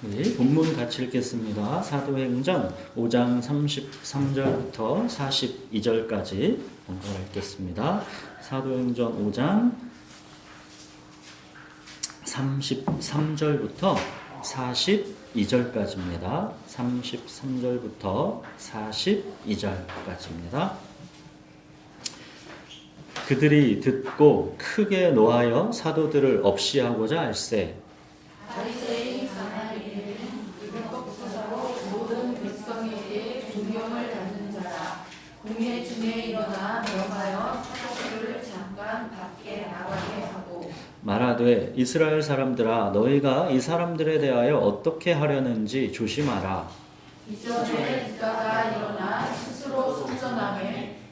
네, 본문 같이 읽겠습니다. 사도행전 5장 33절부터 42절까지 번갈아 읽겠습니다. 사도행전 5장 33절부터 42절까지입니다. 33절부터 42절까지입니다. 그들이 듣고 크게 노하여 사도들을 업시하고자 할세 바리새인 가나니엘은 이것부터로 모든 백성에게 존경을 받는 자라. 공회 중에 일어나 명하여 사도들을 잠깐 밖에 나가게 하고 말하되 이스라엘 사람들아 너희가 이 사람들에 대하여 어떻게 하려는지 조심하라. 이전에 유다가 일어나 스스로 선전하며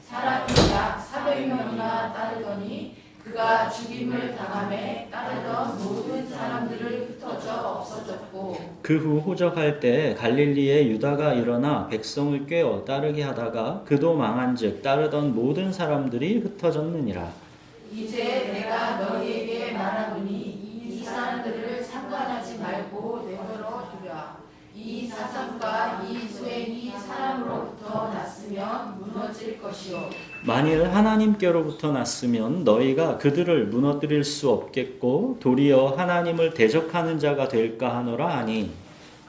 사람이 약 400명이나 따르더니 그가 죽임을 당함에 따르던 모든 사람들을 흩어져 없어졌고 그 후 호적할 때 갈릴리에 유다가 일어나 백성을 꿰어 따르게 하다가 그도 망한즉 따르던 모든 사람들이 흩어졌느니라. 이제 내가 너희에게 말하노니 이 사람들을 상관하지 말고 내버려 두라. 이 사상과 이 소행이 사람으로부터 났으면 무너질 것이요 만일 하나님께로부터 났으면 너희가 그들을 무너뜨릴 수 없겠고 도리어 하나님을 대적하는 자가 될까 하노라 하니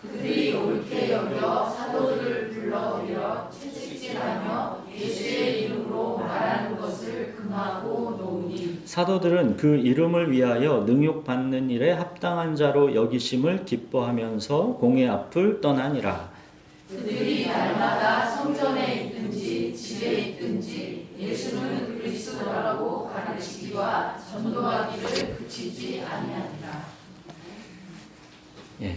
그들이 옳게 여겨 사도들을 불러 이어 채찍질하며 예수의 이름으로 말하는 것을 금하고 놓으니 사도들은 그 이름을 위하여 능욕받는 일에 합당한 자로 여기심을 기뻐하면서 공회 앞을 떠나니라. 그들이 날마다 성전에 있든지 집에 있든지 예수는 그리스도라고 가르치기와 전도하기를 그치지 아니하니라.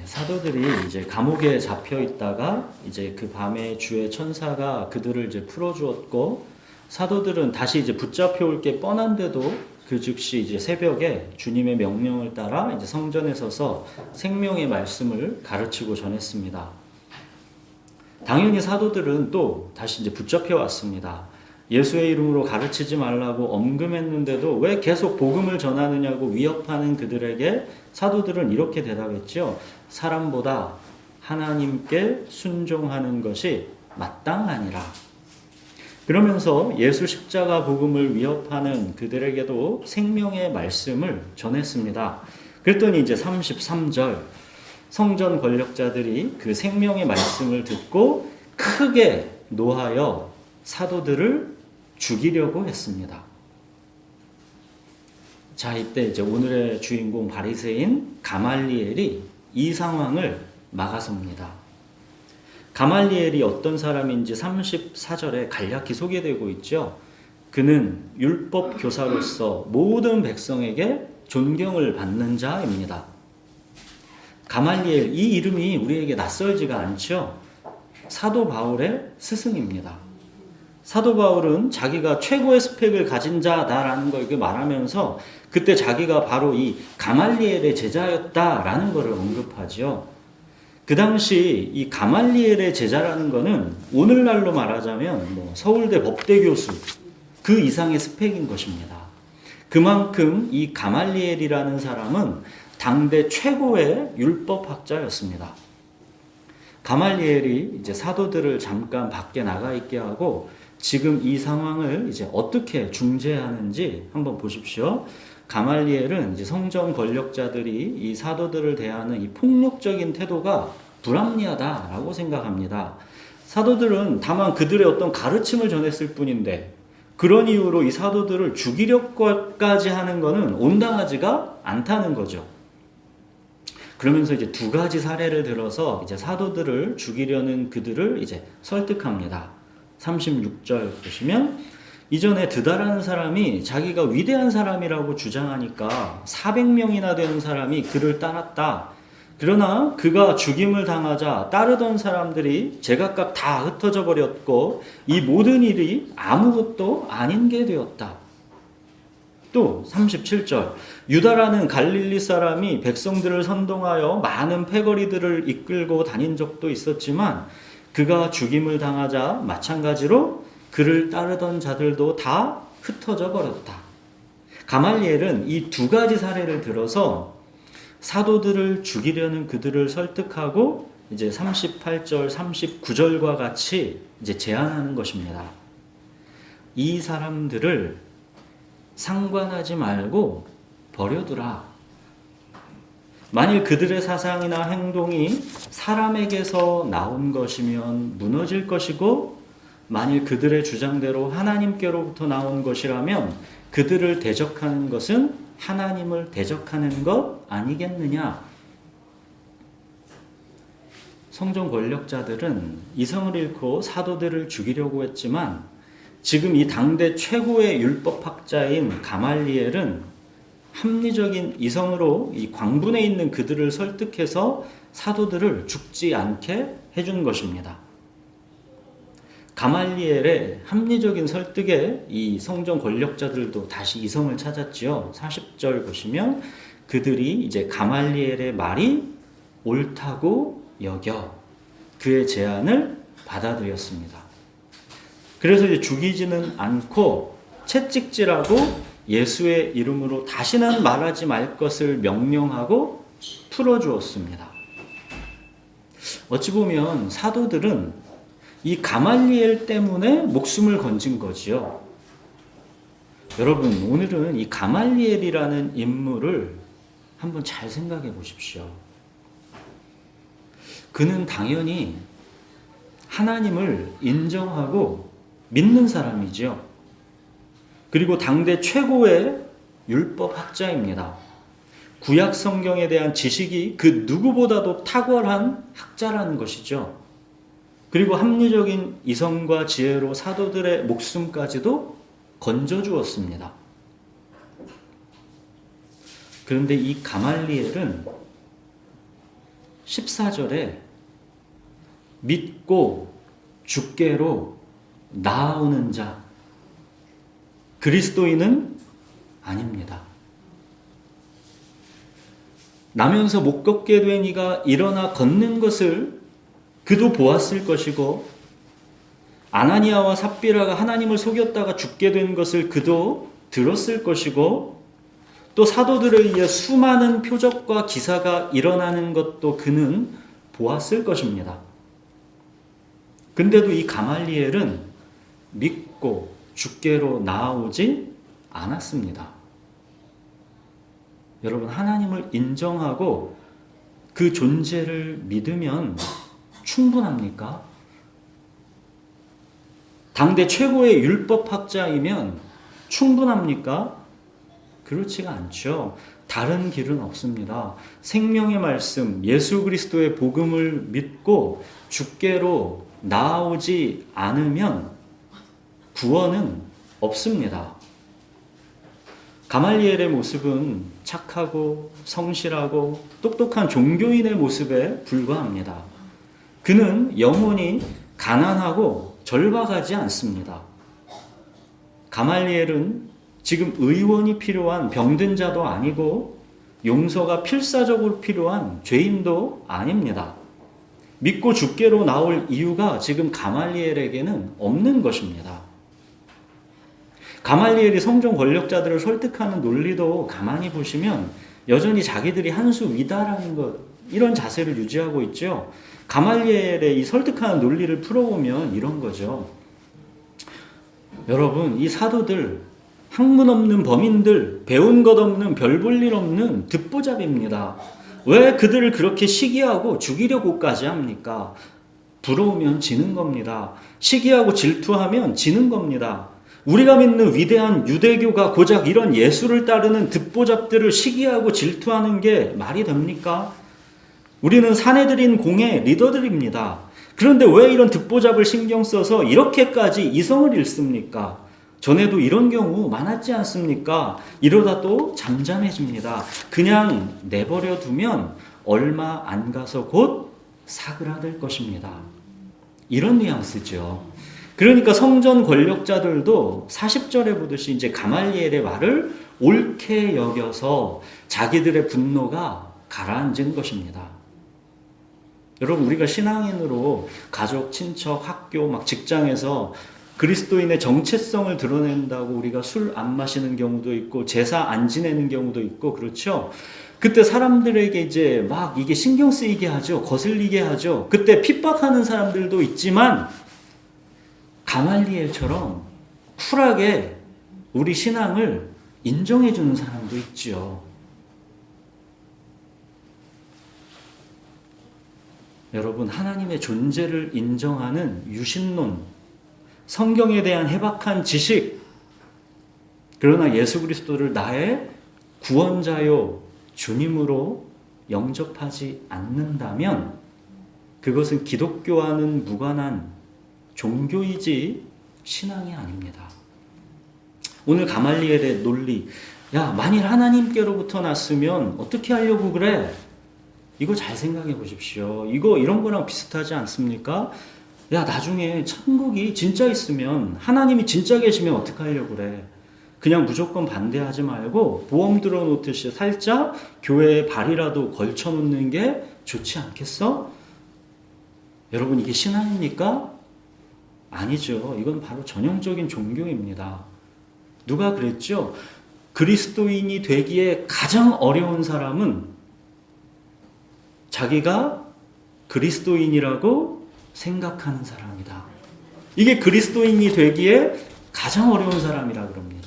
사도들이 이제 감옥에 잡혀 있다가 이제 그 밤에 주의 천사가 그들을 이제 풀어 주었고 사도들은 다시 이제 붙잡혀 올 게 뻔한데도 그 즉시 이제 새벽에 주님의 명령을 따라 이제 성전에 서서 생명의 말씀을 가르치고 전했습니다. 당연히 사도들은 또 다시 이제 붙잡혀 왔습니다. 예수의 이름으로 가르치지 말라고 엄금했는데도 왜 계속 복음을 전하느냐고 위협하는 그들에게 사도들은 이렇게 대답했죠. 사람보다 하나님께 순종하는 것이 마땅하니라. 그러면서 예수 십자가 복음을 위협하는 그들에게도 생명의 말씀을 전했습니다. 그랬더니 이제 33절 성전 권력자들이 그 생명의 말씀을 듣고 크게 노하여 사도들을 죽이려고 했습니다. 자, 이때 이제 오늘의 주인공 바리새인 가말리엘이 이 상황을 막아섭니다. 가말리엘이 어떤 사람인지 34절에 간략히 소개되고 있죠. 그는 율법 교사로서 모든 백성에게 존경을 받는 자입니다. 가말리엘, 이 이름이 우리에게 낯설지가 않죠. 사도 바울의 스승입니다. 사도 바울은 자기가 최고의 스펙을 가진 자다라는 걸 말하면서 그때 자기가 바로 이 가말리엘의 제자였다라는 것을 언급하죠. 그 당시 이 가말리엘의 제자라는 거는 오늘날로 말하자면 서울대 법대 교수 그 이상의 스펙인 것입니다. 그만큼 이 가말리엘이라는 사람은 당대 최고의 율법학자였습니다. 가말리엘이 이제 사도들을 잠깐 밖에 나가 있게 하고 지금 이 상황을 이제 어떻게 중재하는지 한번 보십시오. 가말리엘은 이제 성전 권력자들이 이 사도들을 대하는 이 폭력적인 태도가 불합리하다라고 생각합니다. 사도들은 다만 그들의 어떤 가르침을 전했을 뿐인데 그런 이유로 이 사도들을 죽이려고까지 하는 것은 온당하지가 않다는 거죠. 그러면서 이제 두 가지 사례를 들어서 이제 사도들을 죽이려는 그들을 이제 설득합니다. 36절 보시면 이전에 드다라는 사람이 자기가 위대한 사람이라고 주장하니까 400명이나 되는 사람이 그를 따랐다. 그러나 그가 죽임을 당하자 따르던 사람들이 제각각 다 흩어져 버렸고 이 모든 일이 아무것도 아닌 게 되었다. 또 37절 유다라는 갈릴리 사람이 백성들을 선동하여 많은 패거리들을 이끌고 다닌 적도 있었지만 그가 죽임을 당하자 마찬가지로 그를 따르던 자들도 다 흩어져 버렸다. 가말리엘은 이 두 가지 사례를 들어서 사도들을 죽이려는 그들을 설득하고 이제 38절, 39절과 같이 이제 제안하는 것입니다. 이 사람들을 상관하지 말고 버려두라. 만일 그들의 사상이나 행동이 사람에게서 나온 것이면 무너질 것이고, 만일 그들의 주장대로 하나님께로부터 나온 것이라면 그들을 대적하는 것은 하나님을 대적하는 것 아니겠느냐. 성전 권력자들은 이성을 잃고 사도들을 죽이려고 했지만, 지금 이 당대 최고의 율법학자인 가말리엘은 합리적인 이성으로 이 광분에 있는 그들을 설득해서 사도들을 죽지 않게 해준 것입니다. 가말리엘의 합리적인 설득에 이 성전 권력자들도 다시 이성을 찾았지요. 40절 보시면 그들이 이제 가말리엘의 말이 옳다고 여겨 그의 제안을 받아들였습니다. 그래서 이제 죽이지는 않고 채찍질하고 예수의 이름으로 다시는 말하지 말 것을 명령하고 풀어주었습니다. 어찌 보면 사도들은 이 가말리엘 때문에 목숨을 건진 거지요. 여러분, 오늘은 이 가말리엘이라는 인물을 한번 잘 생각해 보십시오. 그는 당연히 하나님을 인정하고 믿는 사람이지요. 그리고 당대 최고의 율법학자입니다. 구약 성경에 대한 지식이 그 누구보다도 탁월한 학자라는 것이죠. 그리고 합리적인 이성과 지혜로 사도들의 목숨까지도 건져주었습니다. 그런데 이 가말리엘은 14절에 믿고 주께로 나아오는 자, 그리스도인은 아닙니다. 나면서 못 걷게 된 이가 일어나 걷는 것을 그도 보았을 것이고, 아나니아와 삽비라가 하나님을 속였다가 죽게 된 것을 그도 들었을 것이고, 또 사도들에 의해 수많은 표적과 기사가 일어나는 것도 그는 보았을 것입니다. 근데도 이 가말리엘은 믿고 주께로 나아오지 않았습니다. 여러분, 하나님을 인정하고 그 존재를 믿으면 충분합니까? 당대 최고의 율법학자이면 충분합니까? 그렇지가 않죠. 다른 길은 없습니다. 생명의 말씀, 예수 그리스도의 복음을 믿고 주께로 나아오지 않으면 구원은 없습니다. 가말리엘의 모습은 착하고 성실하고 똑똑한 종교인의 모습에 불과합니다. 그는 영혼이 가난하고 절박하지 않습니다. 가말리엘은 지금 의원이 필요한 병든 자도 아니고 용서가 필사적으로 필요한 죄인도 아닙니다. 믿고 주께로 나올 이유가 지금 가말리엘에게는 없는 것입니다. 가말리엘이 성전 권력자들을 설득하는 논리도 가만히 보시면 여전히 자기들이 한 수 위다라는 것, 이런 자세를 유지하고 있죠. 가말리엘의 이 설득하는 논리를 풀어보면 이런 거죠. 여러분, 이 사도들, 학문 없는 범인들, 배운 것 없는 별 볼 일 없는 듣보잡입니다. 왜 그들을 그렇게 시기하고 죽이려고까지 합니까? 부러우면 지는 겁니다. 시기하고 질투하면 지는 겁니다. 우리가 믿는 위대한 유대교가 고작 이런 예수를 따르는 듣보잡들을 시기하고 질투하는 게 말이 됩니까? 우리는 사내들인 공의 리더들입니다. 그런데 왜 이런 듣보잡을 신경 써서 이렇게까지 이성을 잃습니까? 전에도 이런 경우 많았지 않습니까? 이러다 또 잠잠해집니다. 그냥 내버려 두면 얼마 안 가서 곧 사그라들 것입니다. 이런 뉘앙스죠. 그러니까 성전 권력자들도 40절에 보듯이 이제 가말리엘의 말을 옳게 여겨서 자기들의 분노가 가라앉은 것입니다. 여러분, 우리가 신앙인으로 가족, 친척, 학교, 막 직장에서 그리스도인의 정체성을 드러낸다고 우리가 술 안 마시는 경우도 있고 제사 안 지내는 경우도 있고 그렇죠. 그때 사람들에게 이제 막 이게 신경 쓰이게 하죠. 거슬리게 하죠. 그때 핍박하는 사람들도 있지만 가말리엘처럼 쿨하게 우리 신앙을 인정해 주는 사람도 있죠. 여러분, 하나님의 존재를 인정하는 유신론, 성경에 대한 해박한 지식, 그러나 예수 그리스도를 나의 구원자요 주님으로 영접하지 않는다면 그것은 기독교와는 무관한 종교이지 신앙이 아닙니다. 오늘 가말리엘의 논리, 야, 만일 하나님께로부터 났으면 어떻게 하려고 그래? 이거 잘 생각해 보십시오. 이거 이런 거랑 비슷하지 않습니까? 야, 나중에 천국이 진짜 있으면, 하나님이 진짜 계시면 어떻게 하려고 그래? 그냥 무조건 반대하지 말고 보험 들어놓듯이 살짝 교회에 발이라도 걸쳐놓는 게 좋지 않겠어? 여러분, 이게 신앙입니까? 아니죠. 이건 바로 전형적인 종교입니다. 누가 그랬죠? 그리스도인이 되기에 가장 어려운 사람은 자기가 그리스도인이라고 생각하는 사람이다. 이게 그리스도인이 되기에 가장 어려운 사람이라 그럽니다.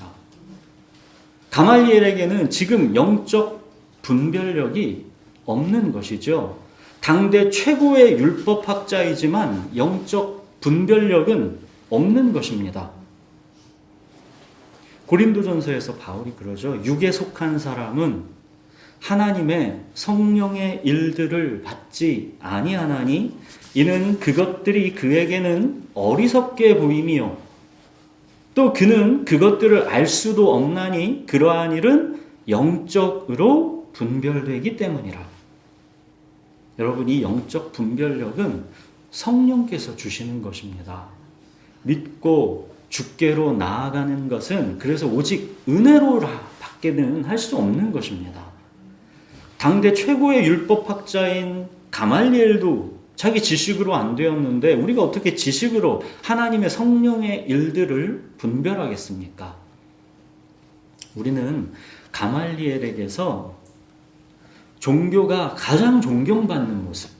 가말리엘에게는 지금 영적 분별력이 없는 것이죠. 당대 최고의 율법학자이지만 영적 분별력은 없는 것입니다. 고린도전서에서 바울이 그러죠. 육에 속한 사람은 하나님의 성령의 일들을 받지 아니하나니 이는 그것들이 그에게는 어리석게 보임이요 또 그는 그것들을 알 수도 없나니 그러한 일은 영적으로 분별되기 때문이라. 여러분, 이 영적 분별력은 성령께서 주시는 것입니다. 믿고 주께로 나아가는 것은 그래서 오직 은혜로 밖에는 할 수 없는 것입니다. 당대 최고의 율법학자인 가말리엘도 자기 지식으로 안 되었는데 우리가 어떻게 지식으로 하나님의 성령의 일들을 분별하겠습니까? 우리는 가말리엘에게서 종교가 가장 존경받는 모습,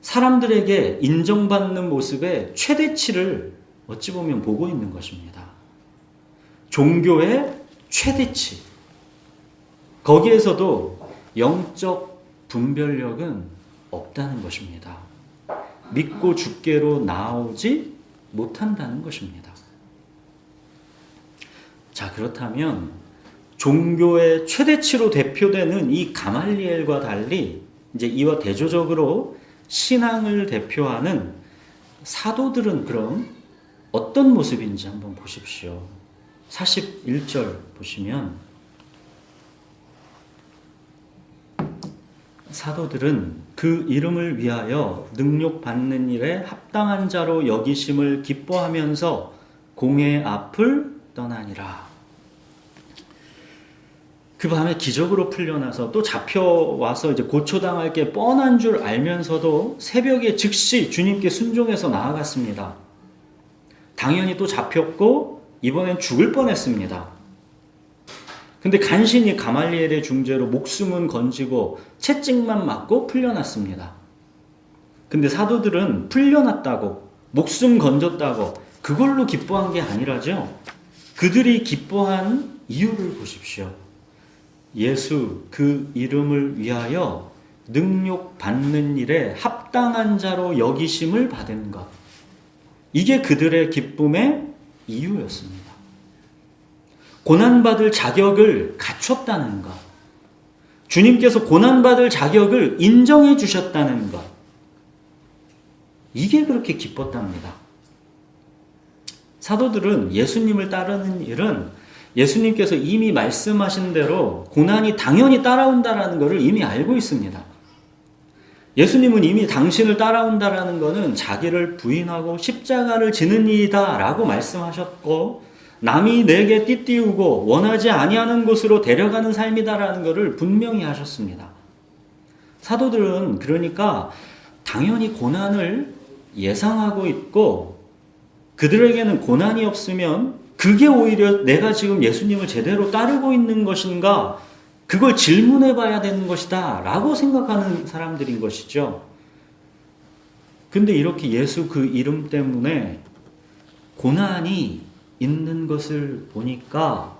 사람들에게 인정받는 모습의 최대치를 어찌 보면 보고 있는 것입니다. 종교의 최대치. 거기에서도 영적 분별력은 없다는 것입니다. 믿고 주께로 나오지 못한다는 것입니다. 자, 그렇다면 종교의 최대치로 대표되는 이 가말리엘과 달리 이제 이와 대조적으로 신앙을 대표하는 사도들은 그럼 어떤 모습인지 한번 보십시오. 41절 보시면 사도들은 그 이름을 위하여 능욕받는 일에 합당한 자로 여기심을 기뻐하면서 공회 앞을 떠나니라. 그 밤에 기적으로 풀려나서 또 잡혀와서 이제 고초당할 게 뻔한 줄 알면서도 새벽에 즉시 주님께 순종해서 나아갔습니다. 당연히 또 잡혔고 이번엔 죽을 뻔했습니다. 근데 간신히 가말리엘의 중재로 목숨은 건지고 채찍만 맞고 풀려났습니다. 근데 사도들은 풀려났다고, 목숨 건졌다고 그걸로 기뻐한 게 아니라죠. 그들이 기뻐한 이유를 보십시오. 예수 그 이름을 위하여 능욕받는 일에 합당한 자로 여기심을 받은 것. 이게 그들의 기쁨의 이유였습니다. 고난받을 자격을 갖췄다는 것. 주님께서 고난받을 자격을 인정해 주셨다는 것. 이게 그렇게 기뻤답니다. 사도들은 예수님을 따르는 일은 예수님께서 이미 말씀하신 대로 고난이 당연히 따라온다는 것을 이미 알고 있습니다. 예수님은 이미 당신을 따라온다는 것은 자기를 부인하고 십자가를 지는 일이다 라고 말씀하셨고 남이 내게 띠띠우고 원하지 아니하는 곳으로 데려가는 삶이다라는 것을 분명히 하셨습니다. 사도들은 그러니까 당연히 고난을 예상하고 있고 그들에게는 고난이 없으면 그게 오히려 내가 지금 예수님을 제대로 따르고 있는 것인가 그걸 질문해 봐야 되는 것이다 라고 생각하는 사람들인 것이죠. 근데 이렇게 예수 그 이름 때문에 고난이 있는 것을 보니까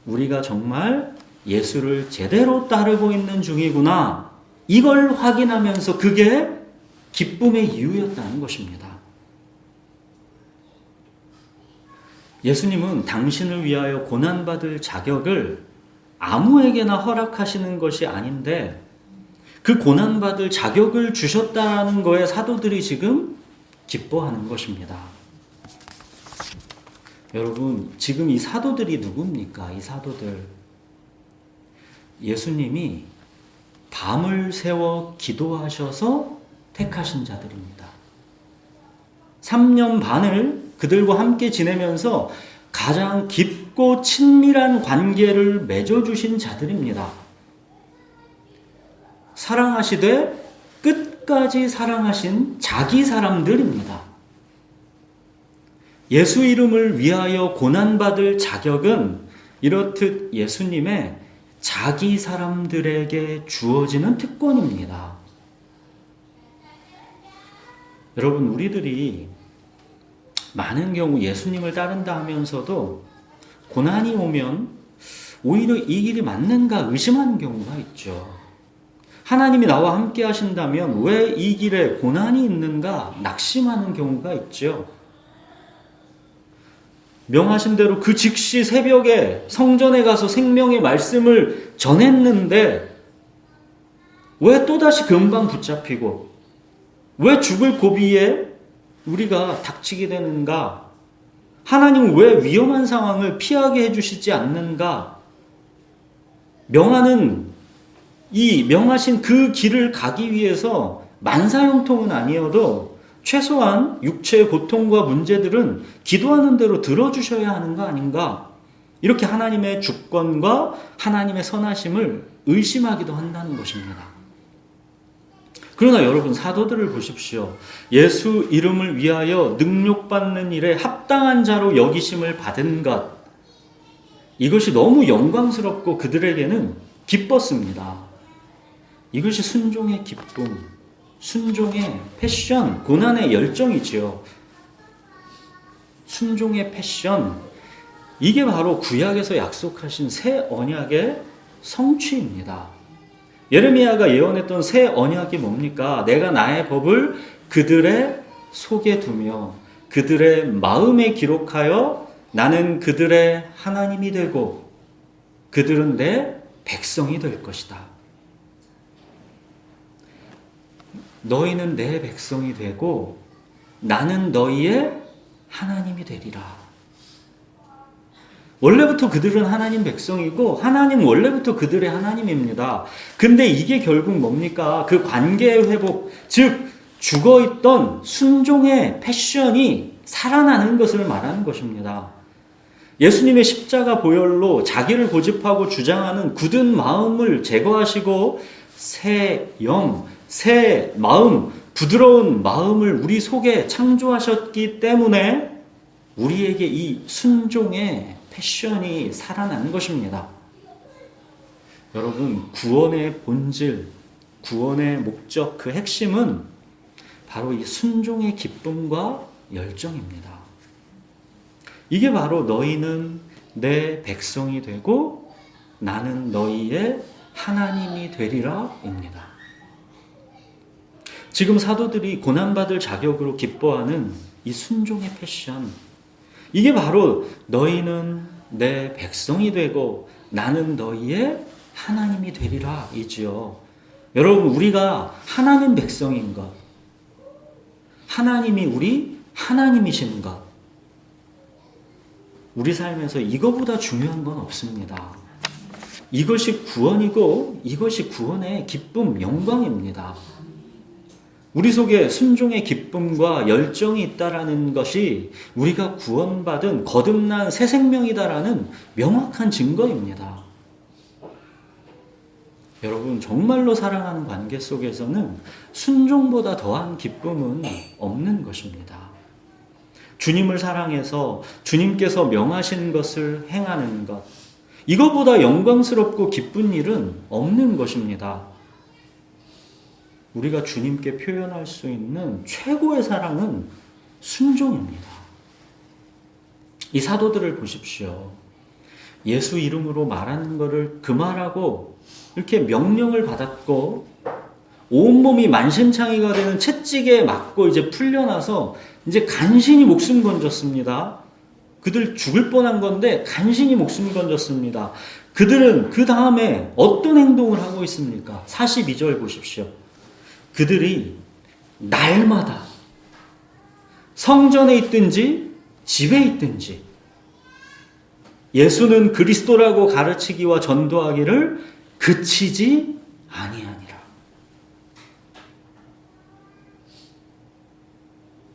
우리가 정말 예수를 제대로 따르고 있는 중이구나, 이걸 확인하면서 그게 기쁨의 이유였다는 것입니다. 예수님은 당신을 위하여 고난받을 자격을 아무에게나 허락하시는 것이 아닌데 그 고난받을 자격을 주셨다는 거에 사도들이 지금 기뻐하는 것입니다. 여러분, 지금 이 사도들이 누굽니까? 이 사도들. 예수님이 밤을 새워 기도하셔서 택하신 자들입니다. 3년 반을 그들과 함께 지내면서 가장 깊고 친밀한 관계를 맺어주신 자들입니다. 사랑하시되 끝까지 사랑하신 자기 사람들입니다. 예수 이름을 위하여 고난받을 자격은 이렇듯 예수님의 자기 사람들에게 주어지는 특권입니다. 여러분, 우리들이 많은 경우 예수님을 따른다 하면서도 고난이 오면 오히려 이 길이 맞는가 의심하는 경우가 있죠. 하나님이 나와 함께 하신다면 왜 이 길에 고난이 있는가 낙심하는 경우가 있죠. 명하신 대로 그 즉시 새벽에 성전에 가서 생명의 말씀을 전했는데 왜 또다시 금방 붙잡히고 왜 죽을 고비에 우리가 닥치게 되는가? 하나님은 왜 위험한 상황을 피하게 해주시지 않는가? 명하신 그 길을 가기 위해서 만사형통은 아니어도 최소한 육체의 고통과 문제들은 기도하는 대로 들어주셔야 하는 거 아닌가? 이렇게 하나님의 주권과 하나님의 선하심을 의심하기도 한다는 것입니다. 그러나 여러분, 사도들을 보십시오. 예수 이름을 위하여 능욕받는 일에 합당한 자로 여기심을 받은 것, 이것이 너무 영광스럽고 그들에게는 기뻤습니다. 이것이 순종의 기쁨, 순종의 패션, 고난의 열정이지요. 순종의 패션, 이게 바로 구약에서 약속하신 새 언약의 성취입니다. 예레미야가 예언했던 새 언약이 뭡니까? 내가 나의 법을 그들의 속에 두며 그들의 마음에 기록하여 나는 그들의 하나님이 되고 그들은 내 백성이 될 것이다. 너희는 내 백성이 되고 나는 너희의 하나님이 되리라. 원래부터 그들은 하나님 백성이고 하나님 원래부터 그들의 하나님입니다. 근데 이게 결국 뭡니까? 그 관계의 회복, 즉 죽어있던 순종의 패션이 살아나는 것을 말하는 것입니다. 예수님의 십자가 보혈로 자기를 고집하고 주장하는 굳은 마음을 제거하시고 새 영, 새 마음, 부드러운 마음을 우리 속에 창조하셨기 때문에 우리에게 이 순종의 패션이 살아나는 것입니다. 여러분, 구원의 본질, 구원의 목적, 그 핵심은 바로 이 순종의 기쁨과 열정입니다. 이게 바로 너희는 내 백성이 되고 나는 너희의 하나님이 되리라입니다. 지금 사도들이 고난받을 자격으로 기뻐하는 이 순종의 패션, 이게 바로 너희는 내 백성이 되고 나는 너희의 하나님이 되리라 이지요. 여러분, 우리가 하나님 백성인가? 하나님이 우리 하나님이신가? 우리 삶에서 이거보다 중요한 건 없습니다. 이것이 구원이고 이것이 구원의 기쁨, 영광입니다. 우리 속에 순종의 기쁨과 열정이 있다라는 것이 우리가 구원받은 거듭난 새 생명이다라는 명확한 증거입니다. 여러분, 정말로 사랑하는 관계 속에서는 순종보다 더한 기쁨은 없는 것입니다. 주님을 사랑해서 주님께서 명하신 것을 행하는 것, 이거보다 영광스럽고 기쁜 일은 없는 것입니다. 우리가 주님께 표현할 수 있는 최고의 사랑은 순종입니다. 이 사도들을 보십시오. 예수 이름으로 말하는 것을 금하라고 이렇게 명령을 받았고 온몸이 만신창이가 되는 채찍에 맞고 이제 풀려나서 이제 간신히 목숨 건졌습니다. 그들 죽을 뻔한 건데 간신히 목숨 건졌습니다. 그들은 그 다음에 어떤 행동을 하고 있습니까? 42절 보십시오. 그들이 날마다 성전에 있든지 집에 있든지 예수는 그리스도라고 가르치기와 전도하기를 그치지 아니하니라.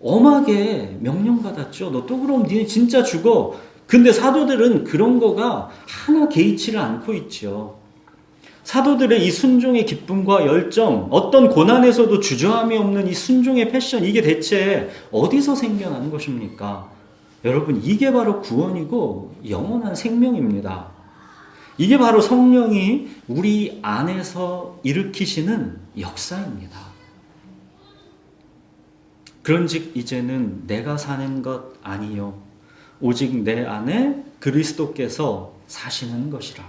엄하게 명령받았죠. 너 또 그럼 니네 진짜 죽어. 근데 사도들은 그런 거가 하나 개의치를 않고 있죠. 사도들의 이 순종의 기쁨과 열정, 어떤 고난에서도 주저함이 없는 이 순종의 패션, 이게 대체 어디서 생겨난 것입니까? 여러분, 이게 바로 구원이고 영원한 생명입니다. 이게 바로 성령이 우리 안에서 일으키시는 역사입니다. 그런즉 이제는 내가 사는 것 아니요 오직 내 안에 그리스도께서 사시는 것이라.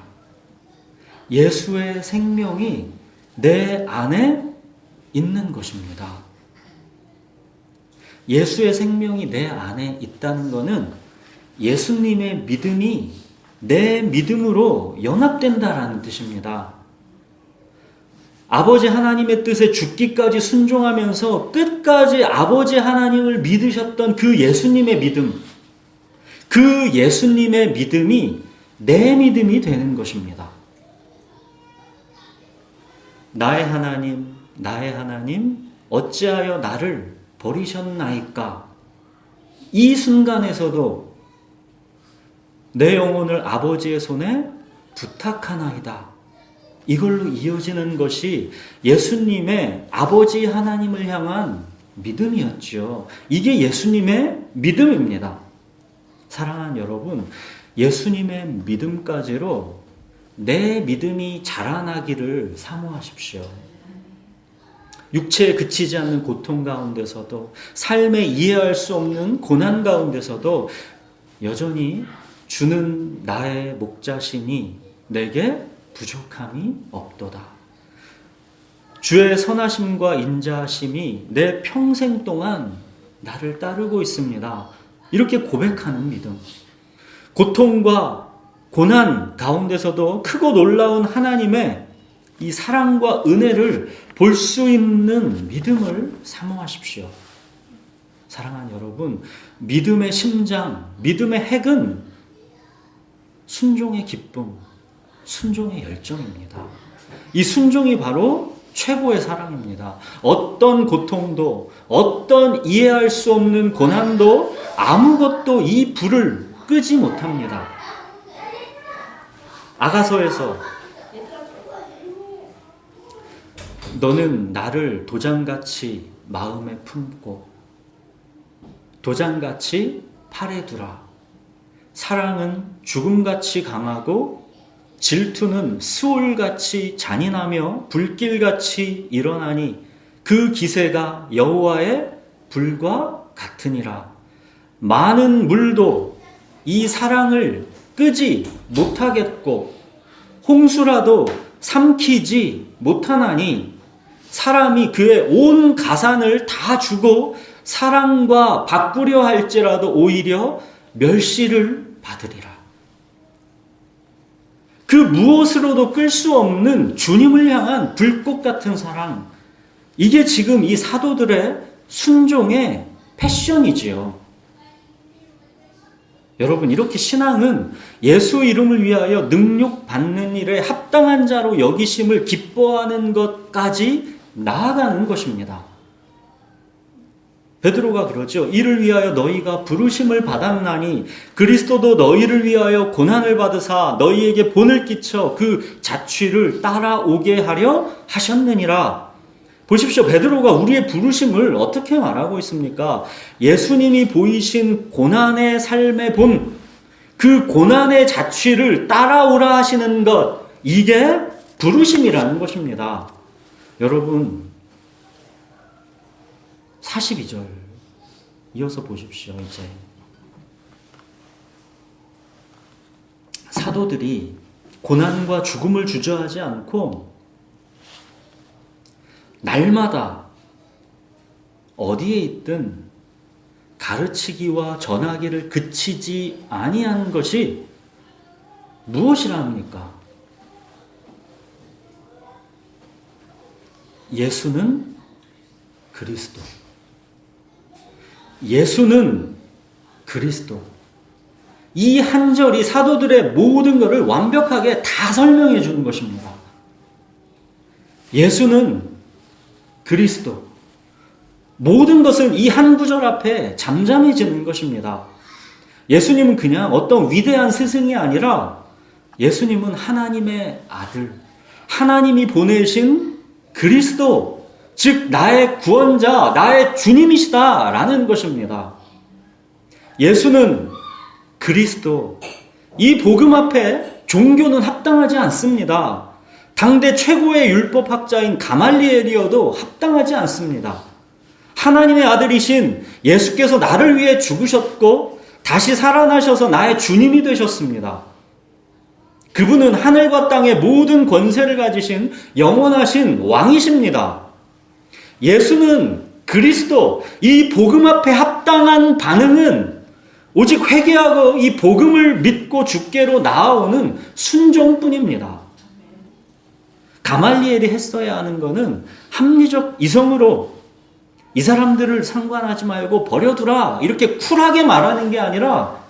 예수의 생명이 내 안에 있는 것입니다. 예수의 생명이 내 안에 있다는 것은 예수님의 믿음이 내 믿음으로 연합된다라는 뜻입니다. 아버지 하나님의 뜻에 죽기까지 순종하면서 끝까지 아버지 하나님을 믿으셨던 그 예수님의 믿음, 그 예수님의 믿음이 내 믿음이 되는 것입니다. 나의 하나님, 나의 하나님, 어찌하여 나를 버리셨나이까? 이 순간에서도 내 영혼을 아버지의 손에 부탁하나이다. 이걸로 이어지는 것이 예수님의 아버지 하나님을 향한 믿음이었죠. 이게 예수님의 믿음입니다. 사랑하는 여러분, 예수님의 믿음까지로 내 믿음이 자라나기를 사모하십시오. 육체에 그치지 않는 고통 가운데서도, 삶에 이해할 수 없는 고난 가운데서도 여전히 주는 나의 목자신이 내게 부족함이 없도다. 주의 선하심과 인자하심이 내 평생 동안 나를 따르고 있습니다. 이렇게 고백하는 믿음. 고통과 고난 가운데서도 크고 놀라운 하나님의 이 사랑과 은혜를 볼 수 있는 믿음을 사모하십시오. 사랑하는 여러분, 믿음의 심장, 믿음의 핵은 순종의 기쁨, 순종의 열정입니다. 이 순종이 바로 최고의 사랑입니다. 어떤 고통도, 어떤 이해할 수 없는 고난도 아무것도 이 불을 끄지 못합니다. 아가서에서 너는 나를 도장같이 마음에 품고 도장같이 팔에 두라. 사랑은 죽음같이 강하고 질투는 수올같이 잔인하며 불길같이 일어나니 그 기세가 여호와의 불과 같으니라. 많은 물도 이 사랑을 끄지 못하겠고 홍수라도 삼키지 못하나니 사람이 그의 온 가산을 다 주고 사랑과 바꾸려 할지라도 오히려 멸시를 받으리라. 그 무엇으로도 끌 수 없는 주님을 향한 불꽃 같은 사랑, 이게 지금 이 사도들의 순종의 패션이지요. 여러분, 이렇게 신앙은 예수 이름을 위하여 능욕받는 일에 합당한 자로 여기심을 기뻐하는 것까지 나아가는 것입니다. 베드로가 그러죠. 이를 위하여 너희가 부르심을 받았나니 그리스도도 너희를 위하여 고난을 받으사 너희에게 본을 끼쳐 그 자취를 따라오게 하려 하셨느니라. 보십시오. 베드로가 우리의 부르심을 어떻게 말하고 있습니까? 예수님이 보이신 고난의 삶의 본, 그 고난의 자취를 따라오라 하시는 것, 이게 부르심이라는 것입니다. 여러분 42절 이어서 보십시오. 이제 사도들이 고난과 죽음을 주저하지 않고 날마다 어디에 있든 가르치기와 전하기를 그치지 아니한 것이 무엇이라 합니까? 예수는 그리스도. 예수는 그리스도. 이 한 절이 사도들의 모든 것을 완벽하게 다 설명해 주는 것입니다. 예수는 그리스도. 모든 것은 이 한 구절 앞에 잠잠해지는 것입니다. 예수님은 그냥 어떤 위대한 스승이 아니라 예수님은 하나님의 아들, 하나님이 보내신 그리스도, 즉 나의 구원자, 나의 주님이시다라는 것입니다. 예수는 그리스도. 이 복음 앞에 종교는 합당하지 않습니다. 당대 최고의 율법학자인 가말리엘이어도 합당하지 않습니다. 하나님의 아들이신 예수께서 나를 위해 죽으셨고 다시 살아나셔서 나의 주님이 되셨습니다. 그분은 하늘과 땅의 모든 권세를 가지신 영원하신 왕이십니다. 예수는 그리스도. 이 복음 앞에 합당한 반응은 오직 회개하고 이 복음을 믿고 주께로 나아오는 순종뿐입니다. 가말리엘이 했어야 하는 것은 합리적 이성으로 이 사람들을 상관하지 말고 버려두라 이렇게 쿨하게 말하는 게 아니라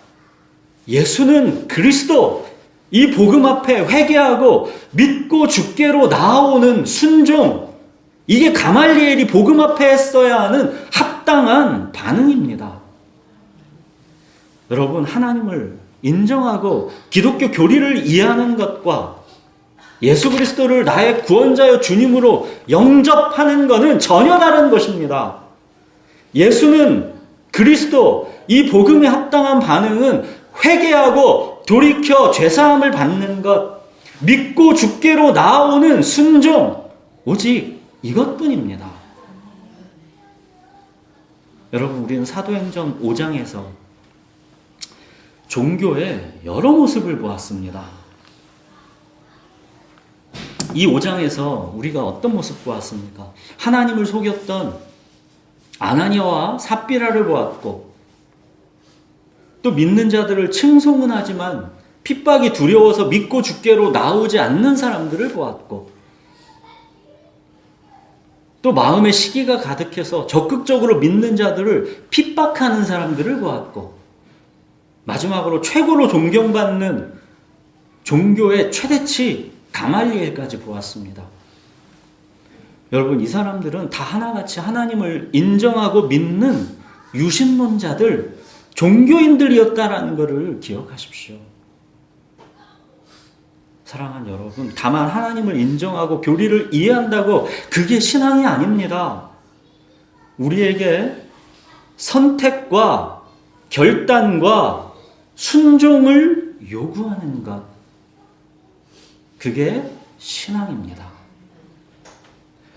예수는 그리스도, 이 복음 앞에 회개하고 믿고 주께로 나아오는 순종, 이게 가말리엘이 복음 앞에 했어야 하는 합당한 반응입니다. 여러분, 하나님을 인정하고 기독교 교리를 이해하는 것과 예수 그리스도를 나의 구원자여 주님으로 영접하는 것은 전혀 다른 것입니다. 예수는 그리스도, 이 복음에 합당한 반응은 회개하고 돌이켜 죄사함을 받는 것, 믿고 주께로 나아오는 순종, 오직 이것뿐입니다. 여러분, 우리는 사도행전 5장에서 종교의 여러 모습을 보았습니다. 이 5장에서 우리가 어떤 모습 보았습니까? 하나님을 속였던 아나니아와 삽비라를 보았고, 또 믿는 자들을 칭송은 하지만 핍박이 두려워서 믿고 주께로 나오지 않는 사람들을 보았고, 또 마음에 시기가 가득해서 적극적으로 믿는 자들을 핍박하는 사람들을 보았고, 마지막으로 최고로 존경받는 종교의 최대치 가말리엘까지 보았습니다. 여러분, 이 사람들은 다 하나같이 하나님을 인정하고 믿는 유신론자들, 종교인들이었다라는 것을 기억하십시오. 사랑하는 여러분, 다만 하나님을 인정하고 교리를 이해한다고 그게 신앙이 아닙니다. 우리에게 선택과 결단과 순종을 요구하는 것, 그게 신앙입니다.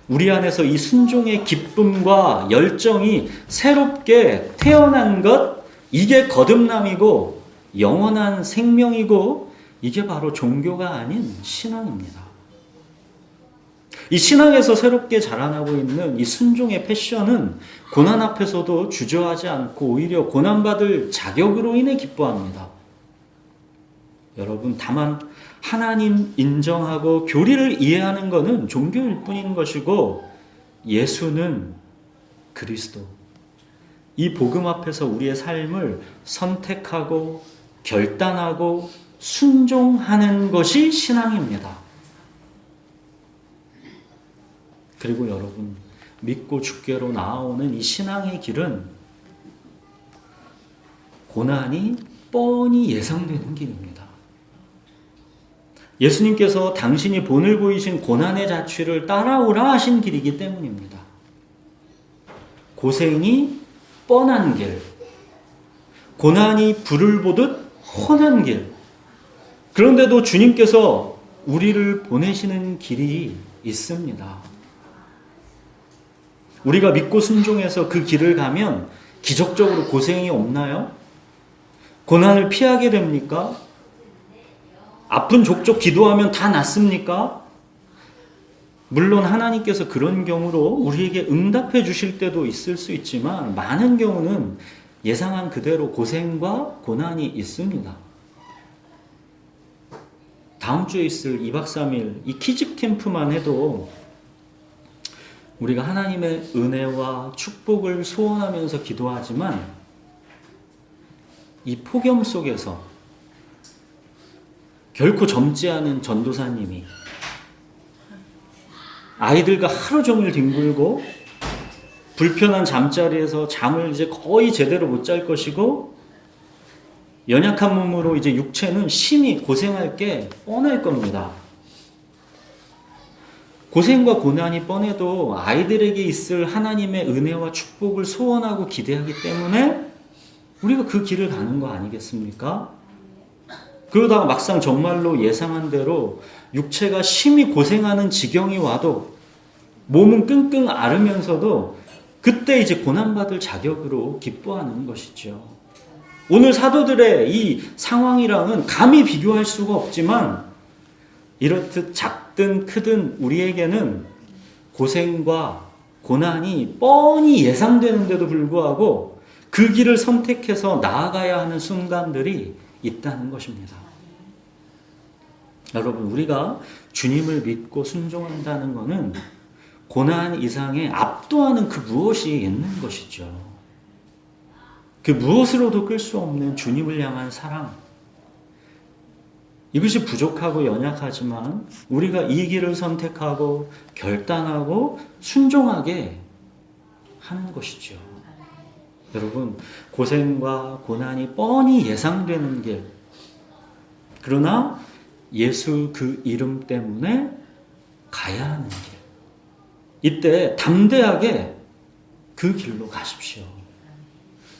우리 안에서 이 순종의 기쁨과 열정이 새롭게 태어난 것, 이게 거듭남이고 영원한 생명이고, 이게 바로 종교가 아닌 신앙입니다. 이 신앙에서 새롭게 자라나고 있는 이 순종의 패션은 고난 앞에서도 주저하지 않고 오히려 고난받을 자격으로 인해 기뻐합니다. 여러분, 다만 하나님 인정하고 교리를 이해하는 것은 종교일 뿐인 것이고, 예수는 그리스도, 이 복음 앞에서 우리의 삶을 선택하고 결단하고 순종하는 것이 신앙입니다. 그리고 여러분, 믿고 주께로 나아오는 이 신앙의 길은 고난이 뻔히 예상되는 길입니다. 예수님께서 당신이 본을 보이신 고난의 자취를 따라오라 하신 길이기 때문입니다. 고생이 뻔한 길, 고난이 불을 보듯 훤한 길. 그런데도 주님께서 우리를 보내시는 길이 있습니다. 우리가 믿고 순종해서 그 길을 가면 기적적으로 고생이 없나요? 고난을 피하게 됩니까? 아픈 족족 기도하면 다 낫습니까? 물론 하나님께서 그런 경우로 우리에게 응답해 주실 때도 있을 수 있지만 많은 경우는 예상한 그대로 고생과 고난이 있습니다. 다음 주에 있을 2박 3일 이 키즈 캠프만 해도 우리가 하나님의 은혜와 축복을 소원하면서 기도하지만 이 폭염 속에서 결코 젊지 않은 전도사님이 아이들과 하루 종일 뒹굴고 불편한 잠자리에서 잠을 이제 거의 제대로 못 잘 것이고 연약한 몸으로 이제 육체는 심히 고생할 게 뻔할 겁니다. 고생과 고난이 뻔해도 아이들에게 있을 하나님의 은혜와 축복을 소원하고 기대하기 때문에 우리가 그 길을 가는 거 아니겠습니까? 그러다가 막상 정말로 예상한 대로 육체가 심히 고생하는 지경이 와도 몸은 끙끙 앓으면서도 그때 이제 고난받을 자격으로 기뻐하는 것이죠. 오늘 사도들의 이 상황이랑은 감히 비교할 수가 없지만 이렇듯 작든 크든 우리에게는 고생과 고난이 뻔히 예상되는데도 불구하고 그 길을 선택해서 나아가야 하는 순간들이 있다는 것입니다. 여러분, 우리가 주님을 믿고 순종한다는 것은 고난 이상의 압도하는 그 무엇이 있는 것이죠. 그 무엇으로도 끌 수 없는 주님을 향한 사랑. 이것이 부족하고 연약하지만 우리가 이 길을 선택하고 결단하고 순종하게 하는 것이죠. 여러분, 고생과 고난이 뻔히 예상되는 길. 그러나 예수 그 이름 때문에 가야 하는 길. 이때 담대하게 그 길로 가십시오.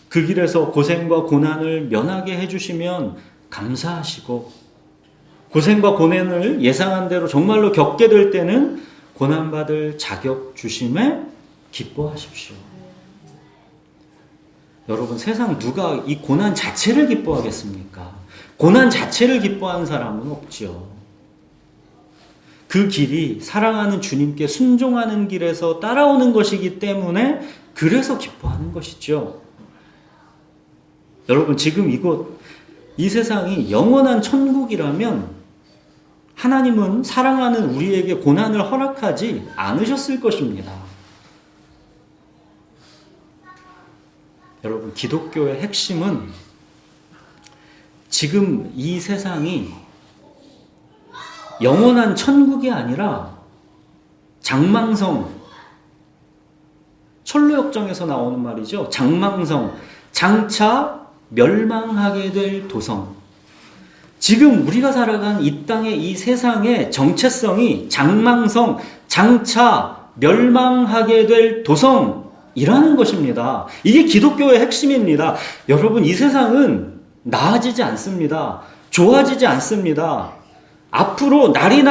그 길에서 고생과 고난을 면하게 해주시면 감사하시고 고생과 고난을 예상한 대로 정말로 겪게 될 때는 고난받을 자격 주심에 기뻐하십시오. 여러분, 세상 누가 이 고난 자체를 기뻐하겠습니까? 고난 자체를 기뻐하는 사람은 없죠. 그 길이 사랑하는 주님께 순종하는 길에서 따라오는 것이기 때문에 그래서 기뻐하는 것이죠. 여러분, 지금 이곳, 이 세상이 영원한 천국이라면 하나님은 사랑하는 우리에게 고난을 허락하지 않으셨을 것입니다. 여러분, 기독교의 핵심은 지금 이 세상이 영원한 천국이 아니라 장망성, 철로역정에서 나오는 말이죠. 장망성, 장차 멸망하게 될 도성. 지금 우리가 살아간 이 땅의 이 세상의 정체성이 장망성, 장차 멸망하게 될 도성이라는 것입니다. 이게 기독교의 핵심입니다. 여러분, 이 세상은 나아지지 않습니다. 좋아지지 않습니다. 앞으로 날이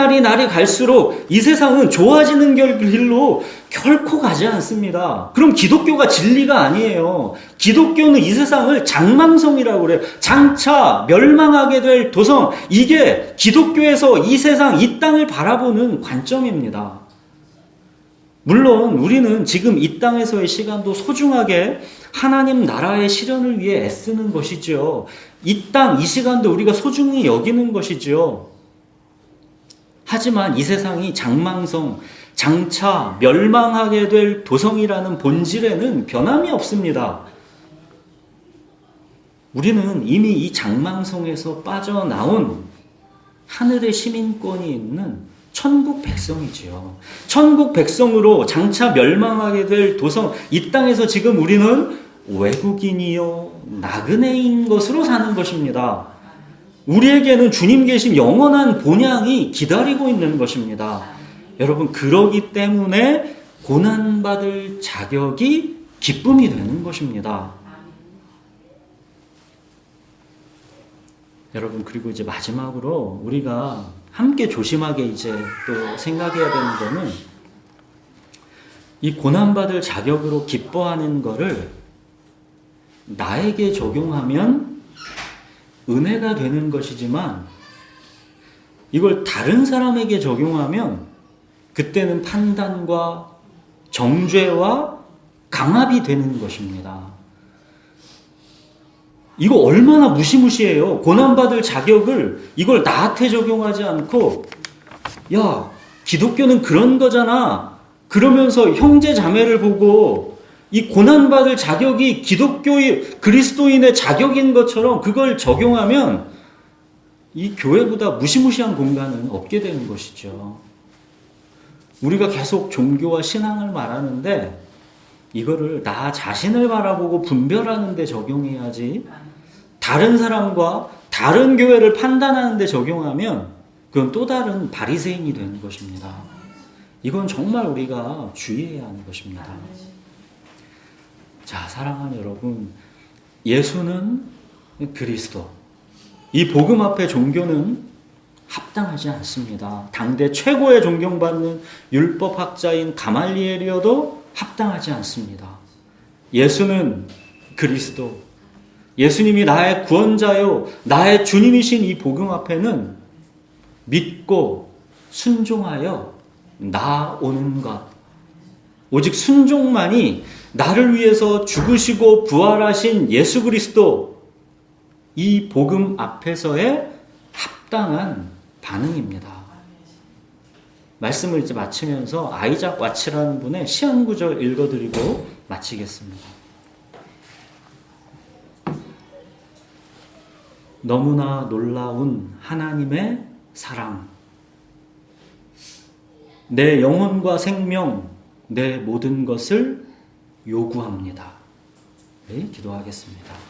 갈수록 이 세상은 좋아지는 길로 결코 가지 않습니다. 그럼 기독교가 진리가 아니에요. 기독교는 이 세상을 장망성이라고 그래요. 장차 멸망하게 될 도성. 이게 기독교에서 이 세상, 이 땅을 바라보는 관점입니다. 물론 우리는 지금 이 땅에서의 시간도 소중하게 하나님 나라의 실현을 위해 애쓰는 것이죠. 이 땅, 이 시간도 우리가 소중히 여기는 것이죠. 하지만 이 세상이 장망성, 장차 멸망하게 될 도성이라는 본질에는 변함이 없습니다. 우리는 이미 이 장망성에서 빠져나온 하늘의 시민권이 있는 천국 백성이지요. 천국 백성으로 장차 멸망하게 될 도성, 이 땅에서 지금 우리는 외국인이요 나그네인 것으로 사는 것입니다. 우리에게는 주님 계신 영원한 본향이 기다리고 있는 것입니다. 여러분, 그러기 때문에 고난받을 자격이 기쁨이 되는 것입니다. 여러분, 그리고 이제 마지막으로 우리가 함께 조심하게 이제 또 생각해야 되는 거는, 이 고난받을 자격으로 기뻐하는 거를 나에게 적용하면 은혜가 되는 것이지만, 이걸 다른 사람에게 적용하면 그때는 판단과 정죄와 강압이 되는 것입니다. 이거 얼마나 무시무시해요. 고난받을 자격을 이걸 나한테 적용하지 않고, 야, 기독교는 그런 거잖아, 그러면서 형제 자매를 보고 이 고난받을 자격이 기독교의 그리스도인의 자격인 것처럼 그걸 적용하면 이 교회보다 무시무시한 공간은 없게 되는 것이죠. 우리가 계속 종교와 신앙을 말하는데 이거를 나 자신을 바라보고 분별하는 데 적용해야지, 다른 사람과 다른 교회를 판단하는 데 적용하면 그건 또 다른 바리새인이 되는 것입니다. 이건 정말 우리가 주의해야 하는 것입니다. 자, 사랑하는 여러분, 예수는 그리스도, 이 복음 앞에 종교는 합당하지 않습니다. 당대 최고의 존경받는 율법학자인 가말리엘이어도 합당하지 않습니다. 예수는 그리스도, 예수님이 나의 구원자요 나의 주님이신 이 복음 앞에는 믿고 순종하여 나오는 것, 오직 순종만이 나를 위해서 죽으시고 부활하신 예수 그리스도, 이 복음 앞에서의 합당한 반응입니다. 말씀을 이제 마치면서 아이작 와치라는 분의 시 한 구절 읽어드리고 마치겠습니다. 너무나 놀라운 하나님의 사랑, 내 영혼과 생명, 내 모든 것을 요구합니다. 네, 기도하겠습니다.